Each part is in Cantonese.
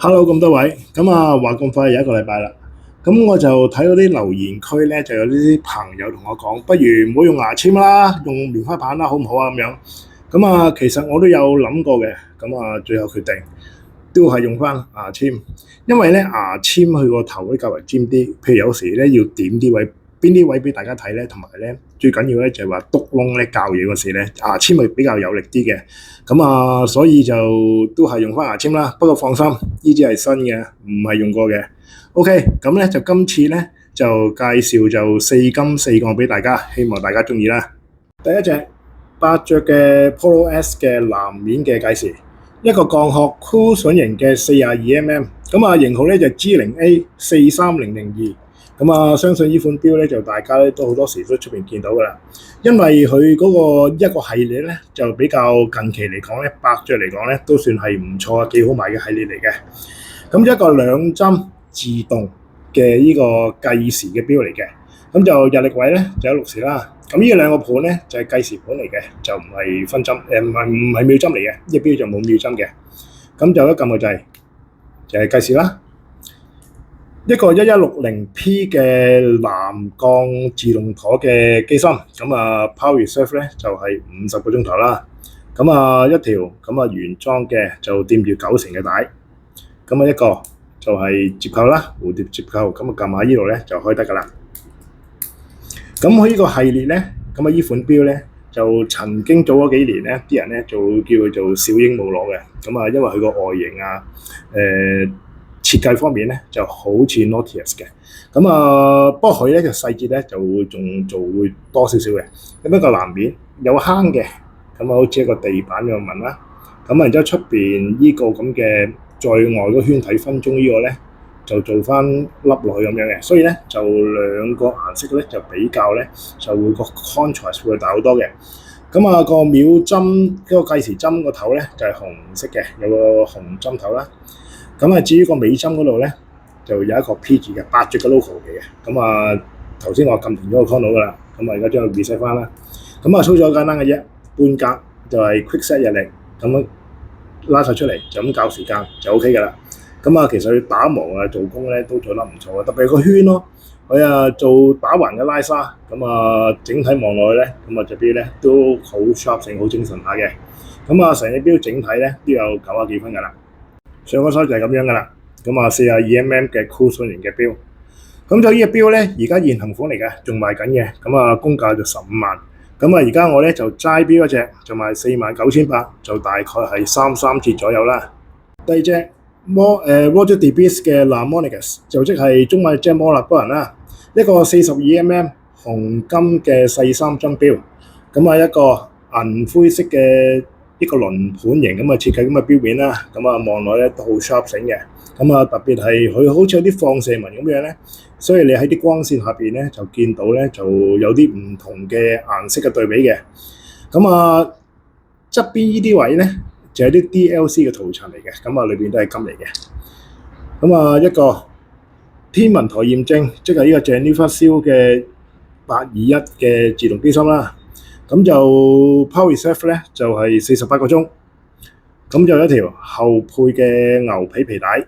Hello，咁多位，話咁快又一個禮拜啦，咁我就睇到啲留言區咧，就有啲朋友同我講，不如唔好用牙籤啦，用棉花棒啦，好唔好啊？咁樣，其實我都有諗過嘅，最後決定都係用翻牙籤，因為咧牙籤佢個頭咧較為尖啲，譬如有時咧要點啲位，邊啲位俾大家睇咧，同埋咧最緊要咧就係話篤窿咧教嘢嗰時咧，牙籤係比較有力啲嘅。所以就都係用翻牙籤啦。不過放心，呢支係新嘅，唔係用過嘅。OK，咁咧就今次咧就介紹就四金四個俾大家，希望大家中意啦。第一隻八着嘅 Polo S 嘅藍面嘅計時，一個鋼殼 cushion 型嘅42mm，型號咧就 G0A 43002。相信呢款錶咧就大家咧都好多時都出邊見到噶啦，因為佢嗰個一個系列咧就比較近期嚟講咧，百雀嚟講咧都算係唔錯幾好賣嘅系列嚟嘅。咁一個兩針自動嘅呢個計時嘅錶嚟嘅，咁就日曆位咧就有6時啦。咁呢兩個盤咧就係計時盤嚟嘅，就唔係分針，唔係秒針嚟嘅，呢隻錶就冇秒針嘅。咁就一撳個掣就係計時啦。一個1160P 嘅藍鋼自動舵嘅機芯，Power Reserve 咧就係50個鐘頭啦。一條原裝嘅就掂住9成嘅帶，一個就係接扣啦，蝴蝶接扣，撳下呢度咧就開得噶啦。佢呢個系列咧，呢款錶咧就曾經早嗰幾年咧，啲人咧就叫佢做小鸚鵡螺嘅，因為佢個外形啊，設計方面咧就好似 Nautilus 嘅，不過佢咧嘅細節咧就會仲做會多少少嘅。一個藍面有坑嘅，好似一個地板咁紋啦。然之後出邊呢個咁嘅在外個圈體分鐘呢個咧就做翻凹落去咁樣嘅，所以咧就兩個顏色咧就比較咧就會個 contrast 會大好多嘅。個秒針嗰個計時針個頭咧就係紅色嘅，有個紅針頭啦。至於個尾針嗰度咧，就有一個 P 字嘅8隻嘅 logo 嚟嘅。頭先我撳停咗個 con 噶啦，而家將佢 reset 翻啦。操作簡單嘅啫，半格就係 quick set 日曆，咁樣拉晒出嚟就咁校時間就 OK 噶啦。其實佢打磨啊做工咧都做得唔錯嘅，特別係個圈咯，佢做打橫嘅拉沙，整體望落去咧，隻錶咧都好 sharp 性，好精神下嘅。成隻錶整體咧都有90幾分噶啦。上個手就係咁樣噶啦，42mm 嘅 cushion 型嘅錶，就呢隻錶咧，而家現行款嚟嘅，仲賣緊嘅，公價就15萬，而家我咧就齋錶嗰隻就賣49800，就大概係33折左右啦。第二隻Roger De Beers 嘅 Harmonics 就即係中文即係摩納哥人啦，一個42mm 紅金嘅細三針錶，一個銀灰色嘅一個輪盤型設計錶面啦，望落咧都好 sharp 醒嘅，特別係佢好似有啲放射紋咁樣咧，所以你喺啲光線下邊咧就見到咧就有啲唔同嘅顏色嘅對比嘅，側邊呢啲位咧就係啲 DLC 嘅塗層嚟嘅，裏邊都係金嚟嘅，一個天文台驗證，即係呢個 Geneva Seal 嘅821嘅自動機芯啦。就 Power Reserve 咧就係48個鐘，就有一條後配嘅牛皮皮帶，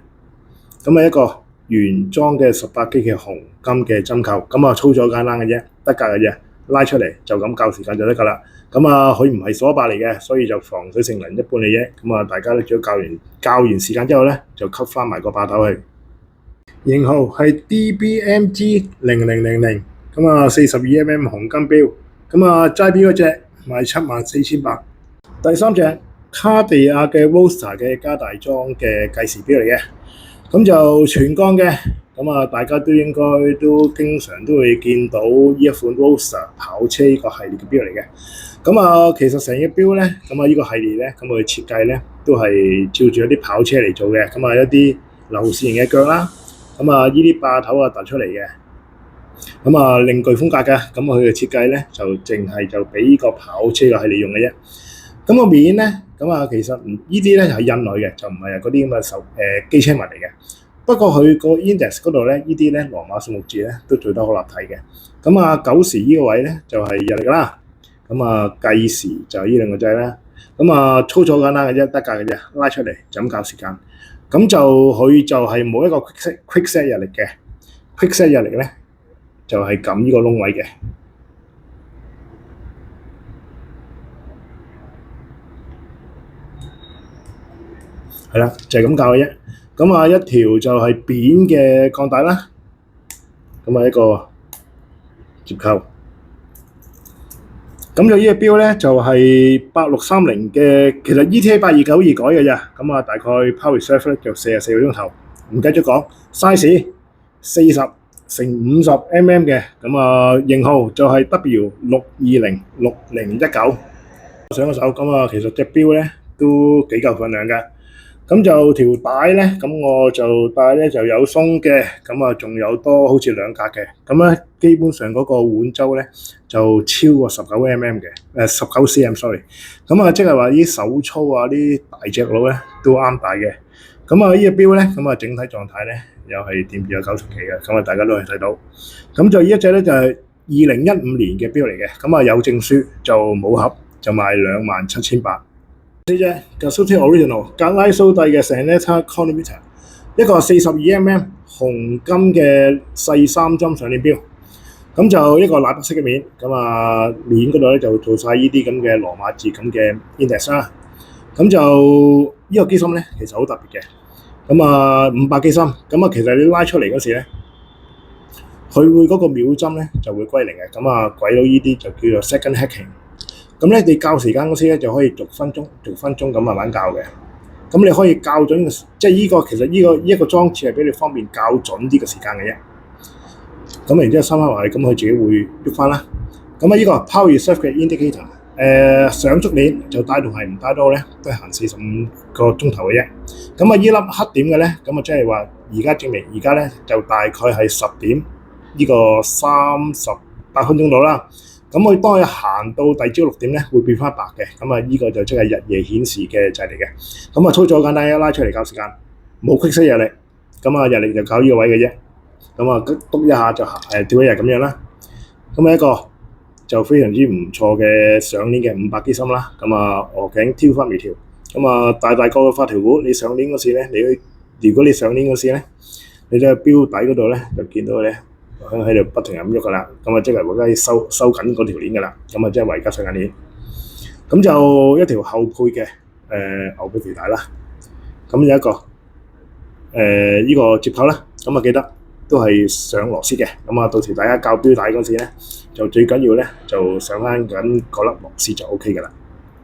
一個原裝嘅18K 嘅紅金嘅針扣，操作簡單嘅啫，得格嘅啫，拉出嚟就咁校時間就得噶啦。佢唔係鎖把嚟嘅，所以就防水性能一般嘅啫。大家咧只要校完時間之後咧，就吸翻埋個把頭去。型號係 DBMG 0000，42mm 紅金錶。齋錶嗰隻賣74800。第三隻卡地亞嘅 Roadster 嘅加大裝嘅計時錶嚟嘅，就全鋼嘅，大家都應該都經常都會見到呢一款 Roadster 跑車呢個系列嘅錶嚟嘅。其實成隻錶咧，呢個系列咧，佢設計咧都係照住一啲跑車嚟做嘅，一啲流線型嘅腳啦，呢啲把頭突出嚟嘅。另具風格嘅，佢嘅設計咧就淨係就俾呢個跑車嘅系列用嘅啫。個面咧，其實呢啲咧係印落嘅，就唔係嗰啲機車紋嚟嘅。不過佢個 index 嗰度咧，呢啲咧羅馬數目字咧都做得好立體嘅。9時呢個位咧就係日曆啦。計時就係呢兩個掣啦。操作簡單嘅啫，得格嘅啫，拉出嚟就咁校時間。咁佢就係冇一個 quick set 入力嘅，quick set 入力咧就係撳呢個窿位嘅。係啦，就係咁教嘅啫。咁啊，一條就係扁嘅鋼帶啦，咁啊一個接扣。咁就呢隻錶咧就係8630嘅，其實 ETA 8292改嘅咋。咁啊，大概 power reserve 咧就44個鐘頭。唔記得咗講 size 40×50mm 嘅，咁啊型號就係 W6206019。上個手咁啊，其實隻錶咧都幾夠份量嘅。咁就條帶咧，咁我就帶咧就有鬆嘅，咁啊仲有多好似兩格嘅，咁咧基本上嗰個腕周咧就超過19mm嘅，19cm sorry，咁啊即係話啲手操啊啲大隻佬咧都啱戴嘅。咁啊呢隻錶咧，咁啊整體狀態咧又係掂住有90幾嘅，咁啊大家都係睇到。咁就呢一隻咧就係2015年嘅錶嚟嘅，咁啊有證書就冇盒，就賣27,800。呢隻就 Gartsotti Original 格拉蘇蒂嘅 Serenetta Chronometer， 一個42mm 紅金嘅細3針上鏈錶，咁就一個奶白色嘅面，咁啊面嗰度咧就做晒呢啲咁嘅羅馬字咁嘅 index 啦，咁就呢個機芯咧其實好特別嘅，咁啊500機芯，咁啊其實你拉出嚟嗰時咧，佢會嗰個秒針咧就會歸零嘅，咁啊鬼佬呢啲就叫做 second hacking。咁咧，你校時間嗰時咧就可以逐分鐘咁慢慢校嘅。咁你可以校準，即係呢個其實呢個裝置係俾你方便校準啲嘅時間嘅啫。咁然之後收翻落嚟，咁佢自己會喐翻啦。咁啊，呢個 power reserve 嘅 indicator，上足鏈就帶動係唔帶到咧，都係行45個鐘頭嘅啫。咁啊，呢粒黑點嘅咧，咁啊即係話而家證明而家咧就大概係10點呢個38分鐘到啦。咁佢當佢行到第朝6點咧，會變翻白嘅。咁啊，呢個就即係日夜顯示嘅掣嚟嘅。咁啊，操作好簡單，一拉出嚟校時間，冇 quick set 日曆。咁啊，日曆就靠呢個位嘅啫。咁啊，篤一下就跳一日咁樣啦。咁啊，一個就非常之唔錯嘅上鏈嘅500機芯啦。咁啊，鵝頸挑翻微調。咁啊，大個嘅發條股，你上鏈嗰時咧，如果你上鏈嗰時咧，你喺錶底嗰度咧就見到咧。喺度不停咁喐噶啦，咁啊即係而家收緊嗰條鏈噶啦，咁啊即係而家上緊鏈，咁就一條後配嘅牛背皮帶啦，咁有一個呢個接口啦，咁啊記得都係上螺絲嘅，咁啊到時大家校錶帶嗰時咧，就最緊要咧就上翻緊嗰粒螺絲就 O K 噶啦。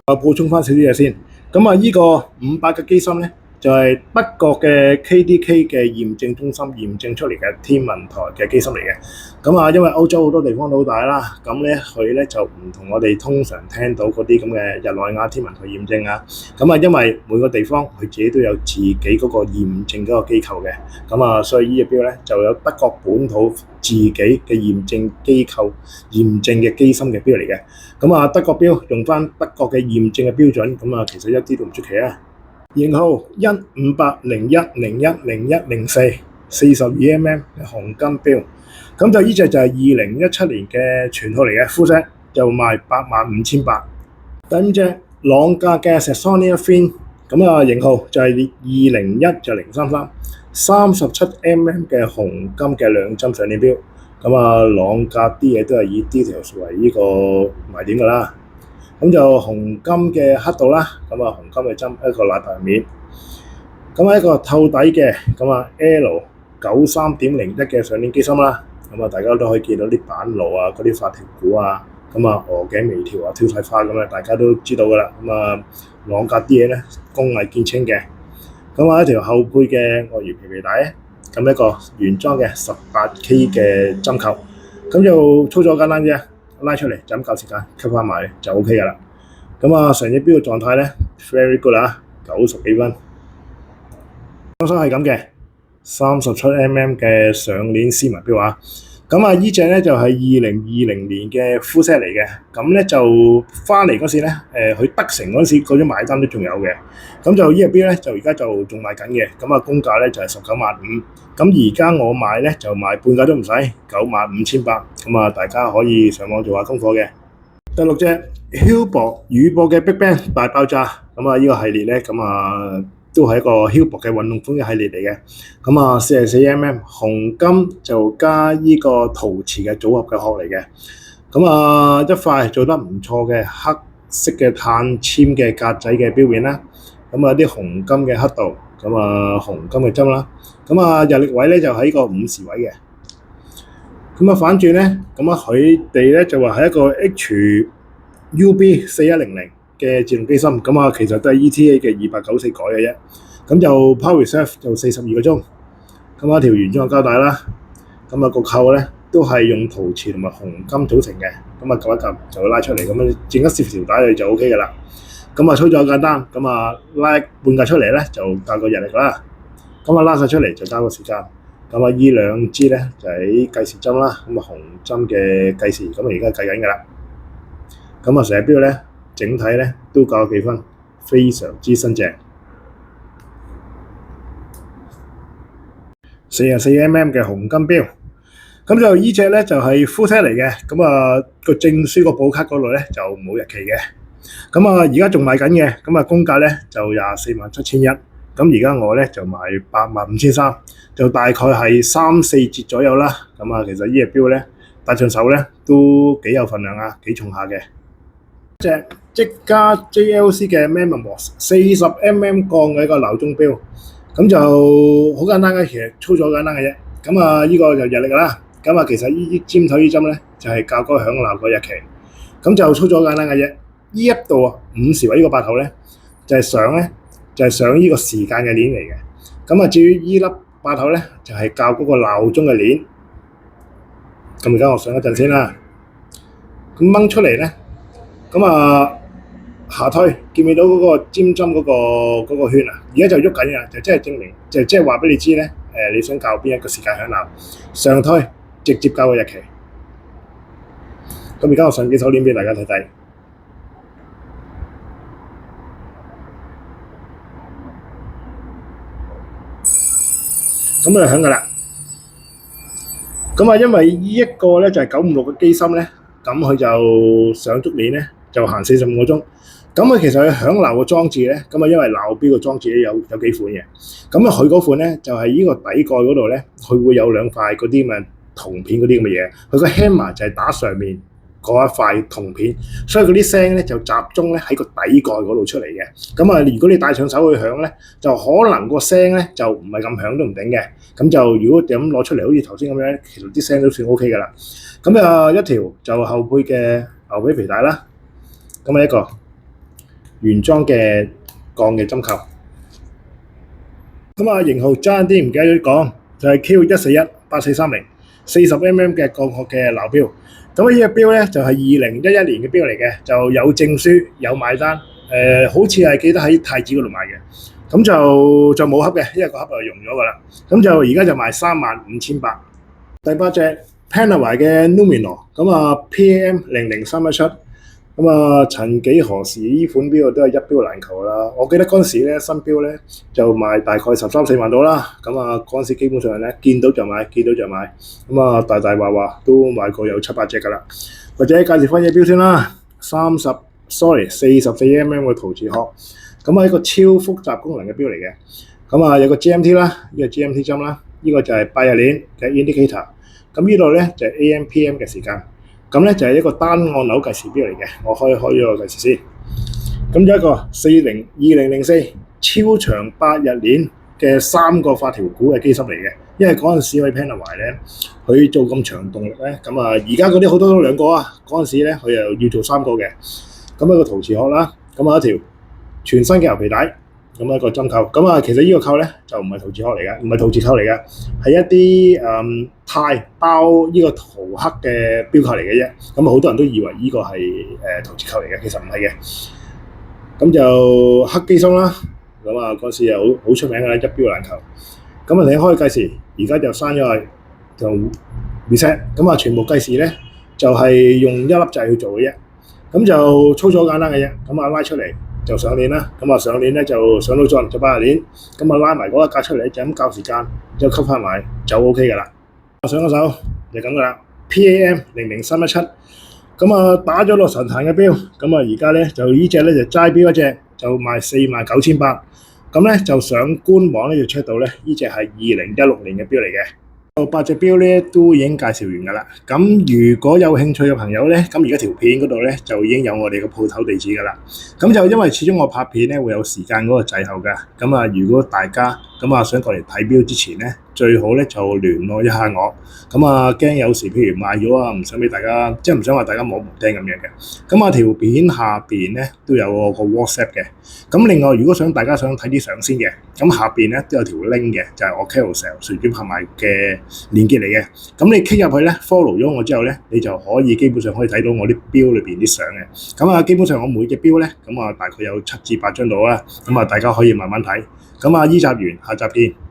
我補充翻少少嘢先，咁啊呢個500嘅機芯咧。就係德國嘅 KDK 嘅驗證中心驗證出嚟嘅天文台嘅機芯嚟嘅。咁啊，因為歐洲好多地方都好大啦，咁咧佢咧就唔同我哋通常聽到嗰啲咁嘅日內瓦天文台驗證啊。咁啊，因為每個地方佢自己都有自己嗰個驗證嗰個機構嘅。咁啊，所以呢隻錶咧就有德國本土自己嘅驗證機構驗證嘅機芯嘅錶嚟嘅。咁啊，德國錶用翻德國嘅驗證嘅標準，咁啊其實一啲都唔出奇啊。型號158010104 42mm 嘅紅金錶，咁就呢隻就係2017年嘅全套嚟嘅，full set就賣85,800。第5隻朗格嘅 Saxonia Fin， 咁啊型號就係201-033 37mm 嘅紅金嘅兩針上鏈錶，咁啊朗格啲嘢都係以 details 為呢個賣點㗎啦。咁就紅金嘅刻度啦，咁啊紅金嘅針一個奶白面，咁啊一個透底嘅，咁啊 L93.01嘅上鏈機芯啦，咁啊大家都可以見到啲板路啊、嗰啲發條股啊，咁啊鵝頸微調啊、挑晒花咁啊，大家都知道噶啦。咁啊朗格啲嘢咧工藝見稱嘅，咁啊一條後配嘅鱷魚皮帶，咁一個原裝嘅18K 嘅針扣，咁就操作簡單啫。拉出嚟就咁校時間，吸翻埋就 O K 噶啦。咁啊，成隻錶嘅狀態咧 very good 啊，90幾分。裝身係咁嘅，37mm 嘅上鏈絲襪錶啊。咁啊，呢隻咧就係2020年嘅 full set 嚟嘅。咁咧就翻嚟嗰時咧，佢德成嗰時嗰啲買單都仲有嘅。咁就呢隻錶咧就而家就仲賣緊嘅。咁啊，公價咧就係19,500。咁而家我買咧就賣半價都唔使，95,800。咁啊，大家可以上網做下功課嘅。第6隻 Hublot 宇播嘅 Big Bang 大爆炸。咁啊，呢個系列咧咁啊都係一個輕薄嘅運動風嘅系列嚟嘅。咁啊44mm 紅金就加呢個陶瓷嘅組合嘅殼嚟嘅。咁啊一塊做得唔錯嘅黑色嘅碳纖嘅格仔嘅錶面啦。咁啊啲紅金嘅刻度，咁啊紅金嘅針啦。咁啊日曆位咧就喺個午時位嘅。咁啊反轉咧，咁啊佢哋咧就話係一個 HUB4100嘅自動機芯，咁啊其實都係 ETA 嘅294改嘅啫。咁就 Power Reserve 就42個鐘。咁啊條原裝嘅膠帶啦，咁啊個扣咧都係用陶瓷同埋紅金組成嘅。咁啊夾一夾就會拉出嚟，咁啊整一攝條帶就 OK 嘅啦。咁啊操作好簡單，咁啊拉半格出嚟咧就校個日曆啦。咁啊拉晒出嚟就交個時間。咁啊依兩支咧就係計時針啦，咁啊紅針嘅計時，咁啊而家計緊㗎啦。咁啊成隻錶咧整體咧都夠幾分，非常之新淨。44mm 嘅紅金錶，咁就依隻咧就係 full set 嚟嘅，咁啊個證書個保卡嗰度咧就冇日期嘅。咁啊而家仲賣緊嘅，咁啊公價咧就247100，咁而家我咧就賣85300，就大概係3-4折左右啦。咁啊其實呢隻錶咧戴上手咧都幾有份量啊，幾重下嘅。隻積家 JLC 嘅 Mammoth 40mm 鋼嘅一個鬧鐘錶，咁就好簡單嘅，其實操作好簡單嘅啫。咁啊呢個就日曆啦，咁啊其實呢啲尖頭呢針咧就係校嗰個響鬧個日期，咁就操作好簡單嘅啫。呢一度午時位呢個八頭咧就係上呢個時間嘅鏈嚟嘅。咁啊至於呢粒八頭咧就係校嗰個鬧鐘嘅鏈。咁而家我上一陣先啦，咁掹出嚟咧。咁啊，下推見唔見到嗰個尖針嗰個圈啊？而家就喐緊嘅，就即係證明，即係話俾你知咧。你想校邊一個時間響鬧？上推直接校個日期。咁而家我上幾手鏈俾大家睇睇。咁就響㗎啦。咁啊，因為呢一個咧就係956嘅機芯咧，咁佢就上足鏈咧。就行45個鐘，咁啊其實佢響鬧嘅裝置咧，咁啊因為鬧錶嘅裝置咧有幾款嘅，咁啊佢嗰款咧就係呢個底蓋嗰度咧，佢會有兩塊嗰啲咁嘅銅片嗰啲咁嘅嘢，佢個 hammer 就係打上面嗰一塊銅片，所以嗰啲聲咧就集中咧喺個底蓋嗰度出嚟嘅。咁啊如果你戴上手去響咧，就可能個聲咧就唔係咁響都唔定嘅。咁就如果咁攞出嚟好似頭先咁樣，其實啲聲都算 OK 㗎啦。咁啊一條就後背嘅牛皮皮帶啦。咁啊一個原裝嘅鋼嘅針扣，咁啊型號爭啲唔記得咗講，就係 Q1418430 40mm 嘅鋼殼嘅鬧錶。咁啊呢隻錶咧就係2011年嘅錶嚟嘅，就有證書有買單，好似係記得喺太子嗰度買嘅，咁就冇盒嘅，因為個盒就溶咗㗎啦。咁就而家就賣35800。第八隻 Panerai 嘅 Luminor， 咁啊 PM00317。咁啊，曾幾何時呢款錶都係一錶難求啦。我記得嗰陣時咧，新錶咧就賣大概13-14萬到啦。咁啊，嗰陣時基本上咧見到就買，見到就買。咁啊，大話都買過有7-8隻㗎啦。或者介紹翻隻錶先啦，44mm 嘅陶瓷殼。咁係一個超複雜功能嘅錶嚟嘅。咁啊，有個 GMT 啦，呢個 GMT 針啦，呢個就係8日鏈嘅 indicator。咁呢度咧就係 AM/PM 嘅時間。咁咧就係一個單按鈕計時錶嚟嘅，我開咗個計時先。咁有一個2004超長8日鏈嘅3個發條股嘅機芯嚟嘅，因為嗰陣時喺 Panerai 咧，佢做咁長動力咧，咁啊而家嗰啲好多都2個啊，嗰陣時咧佢又要做3個嘅。咁一個陶瓷殼啦，咁啊一條全新嘅牛皮帶。咁一個針扣，咁啊其實呢個扣咧就唔係陶瓷殼嚟嘅，唔係陶瓷扣嚟嘅，係一啲鈦包呢個陶刻嘅錶扣嚟嘅啫。咁啊好多人都以為呢個係陶瓷扣嚟嘅，其實唔係嘅。咁就黑機芯啦，咁啊嗰時又好出名㗎啦，一錶難求。咁啊你開計時，而家就刪咗佢，就 reset。咁啊全部計時咧就係用一粒掣去做嘅啫。咁就操作好簡單嘅啫。咁啊拉出嚟。就上鏈啦，咁啊上鏈咧就上到盡就8日鏈，咁啊拉埋嗰一格出嚟就咁校時間，之後吸翻埋就 OK 㗎啦。上個手就咁㗎啦 ，PAM00317，咁啊打咗落神壇嘅錶，咁啊而家咧就呢隻咧就齋錶一隻就賣49800，咁咧就上官網咧就 check 到咧，呢隻係2016年嘅錶嚟嘅。8隻錶咧都已經介紹完㗎啦。咁如果有興趣嘅朋友咧，咁而家條片嗰度咧就已經有我哋嘅鋪頭地址㗎啦。咁就因為始終我拍片咧會有時間嗰個滯後㗎。咁啊，如果大家想過嚟睇錶之前咧，最好咧就聯絡一下我。咁啊，驚有時譬如賣咗啊，唔想俾大家，即係唔想話大家摸唔釘咁樣嘅。咁啊，條片下邊咧都有個 WhatsApp 嘅。咁另外，如果大家想睇啲相先嘅，咁下邊咧都有條 link 嘅，就係我 Carousell 隨轉拍賣嘅連結嚟嘅。咁你 click 入去咧 ，follow 咗我之後咧，你就可以基本上可以睇到我啲錶裏邊啲相嘅。咁啊，基本上我每隻錶咧，咁啊大概有7至8張到啦。咁啊，大家可以慢慢睇。咁啊，依集完，下集見。